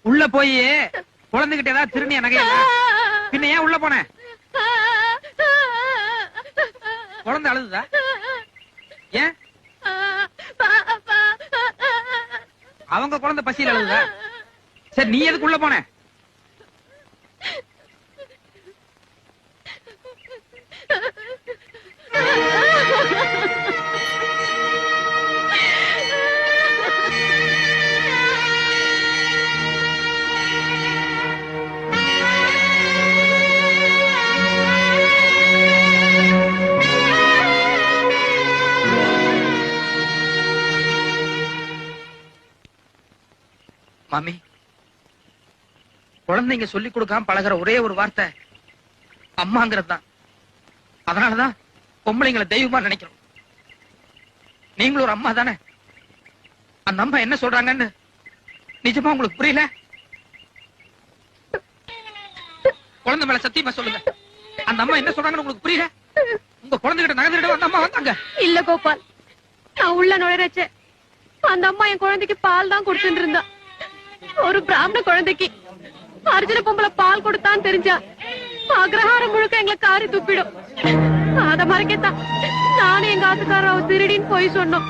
உள்ள போய் குழந்தைகிட்ட ஏதாவது திருநிய நகையா பின்ன ஏன் உள்ள போன? குழந்தை அழுதுதா? ஏன் அவங்க குழந்தை பசியில் அழுதுதா? சரி நீ எதுக்கு உள்ள போன? மாமி, குழந்தைங்க சொல்லிக் கொடுக்காம பழகிற ஒரே ஒரு வார்த்தை அம்மாங்கிறது தான். அதனாலதான் பொம்பளைங்களை தெய்வமா நினைக்கிறோம். நீங்களும் ஒரு அம்மா தானே? அந்த அம்மா என்ன சொல்றாங்கன்னு நிஜமா உங்களுக்கு புரியல? குழந்தை மேல சத்தியமா சொல்லுங்க, அந்த அம்மா என்ன சொல்றாங்கன்னு உங்களுக்கு புரியல? உங்க குழந்தைகிட்ட நகர்ந்துட்டு அந்த அம்மா வந்தாங்க. இல்ல கோபால், நான் உள்ள நுழைச்சேன். அந்த அம்மா என் குழந்தைக்கு பால் தான் கொடுத்துட்டு இருந்தா. ஒரு பிராமண குழந்தைக்கு அர்ஜுன பொம்பளை பால் கொடுத்தான்னு தெரிஞ்சா அக்ரஹாரம் முழுக்க எங்களை காரி துப்பிடும். அத மறைக்கத்தான் நானும் எங்க ஆத்துக்காரர் திருடின்னு போய் சொன்னோம்.